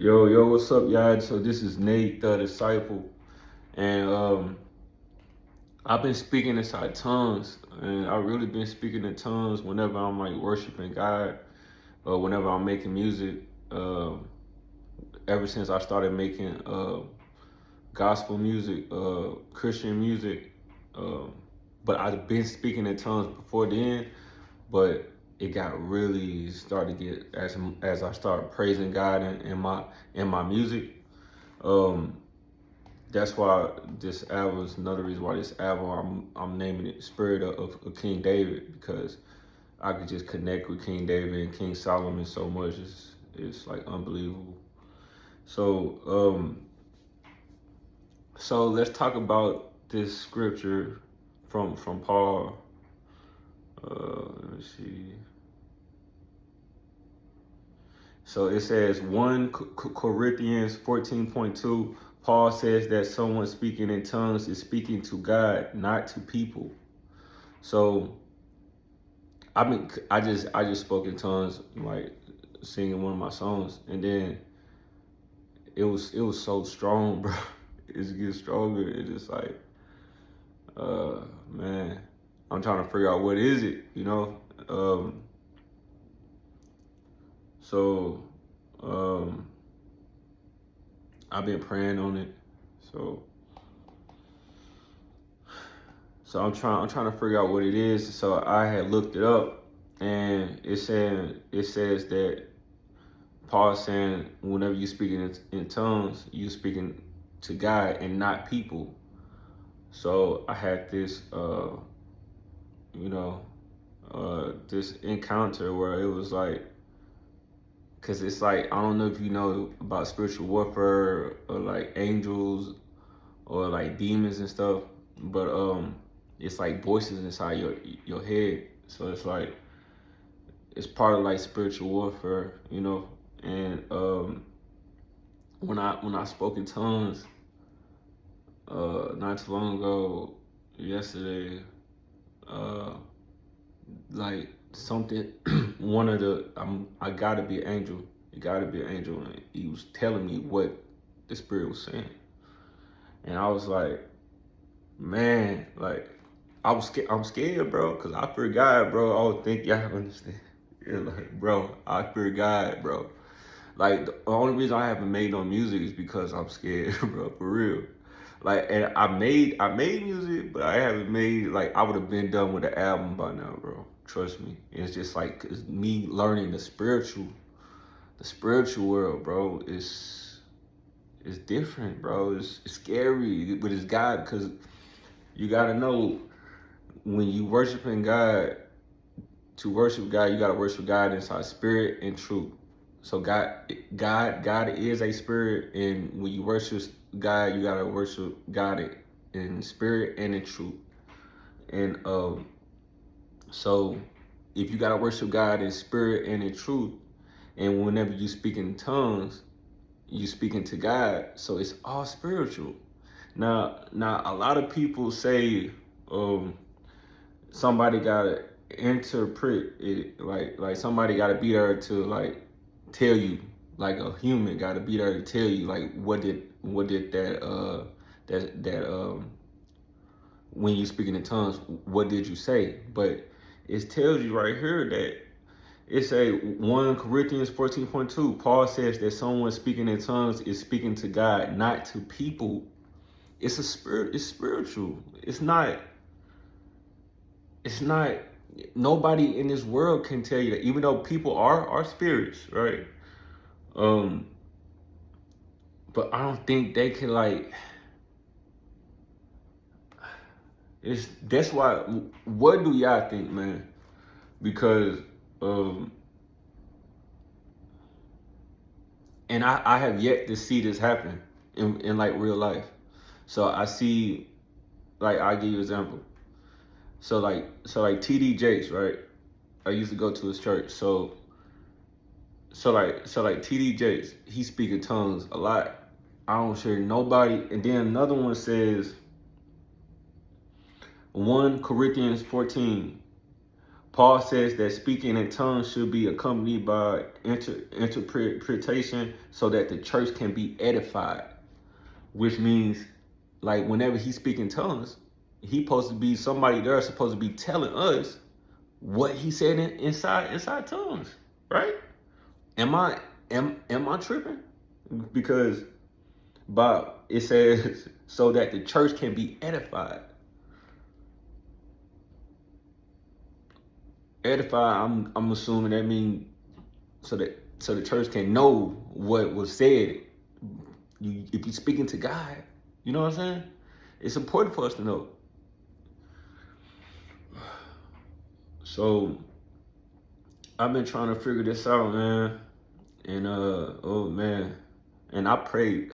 Yo, what's up, y'all? So this is Nate, the disciple, and I've been speaking inside tongues, and I've really been speaking in tongues whenever I'm like worshiping God, or whenever I'm making music. Ever since I started making gospel music, Christian music, but I've been speaking in tongues before then, but it got really started to get as I started praising God in my music. Um, that's why this album is another reason why this album I'm naming it Spirit of King David, because I could just connect with King David and King Solomon so much. It's like unbelievable. So so let's talk about this scripture from Paul. Let me see. So it says 1 Corinthians 14:2. Paul says that someone speaking in tongues is speaking to God, not to people. So I just spoke in tongues, like singing one of my songs, and then it was so strong, bro. It gets stronger. It's just like, man, I'm trying to figure out what is it, you know. So I've been praying on it. So I'm trying to figure out what it is. So I had looked it up, and it says that Paul's saying whenever you're speaking in tongues, you're speaking to God and not people. So I had this you know this encounter where it was like, because it's like, I don't know if you know about spiritual warfare or like angels or like demons and stuff, but it's like voices inside your head. So it's like it's part of like spiritual warfare, you know. And when I spoke in tongues not too long ago, yesterday, uh like something one of the I gotta be an angel. You gotta be an angel, and he was telling me what the spirit was saying, and I was like, man, like I'm scared, bro, because I fear God, bro. I don't think y'all understand. Yeah, like, bro, I fear God, bro. Like, the only reason I haven't made no music is because I'm scared, bro, for real. Like, and I made music, but I haven't made, like, I would have been done with the album by now, bro. Trust me. It's just like, it's me learning the spiritual world, bro. It's different, bro. It's scary, but it's God, because you gotta know, when you worshiping God, to worship God, you gotta worship God inside spirit and truth. So God is a spirit, and when you worship God, you gotta worship God in spirit and in truth. And so if you gotta worship God in spirit and in truth, and whenever you speak in tongues, you speaking to God, so it's all spiritual. Now, a lot of people say, um, somebody gotta interpret it, like somebody gotta be there to like tell you, like a human gotta be there to tell you, like what did that when you speaking in tongues, what did you say? But it tells you right here that it's a 1 Corinthians 14:2. Paul says that someone speaking in tongues is speaking to God, not to people. It's a spirit. It's spiritual. It's not nobody in this world can tell you that, even though people are spirits, right? um but I don't think they can, like, it's that's why. What do y'all think, man? Because um and I have yet to see this happen in like real life. So I see, like, I'll give you an example. So like TD Jakes, right? I used to go to his church. So like TD Jakes, he speak in tongues a lot. I don't share nobody. And then another one says 1 Corinthians 14. Paul says that speaking in tongues should be accompanied by interpretation so that the church can be edified, which means like whenever he speaks in tongues, he supposed to be somebody there supposed to be telling us what he said inside tongues, right? Am I tripping? Because Bob, it says so that the church can be edified. Edify, I'm assuming that means so the church can know what was said. If you're speaking to God, you know what I'm saying? It's important for us to know. So I've been trying to figure this out, man. And oh man. And I prayed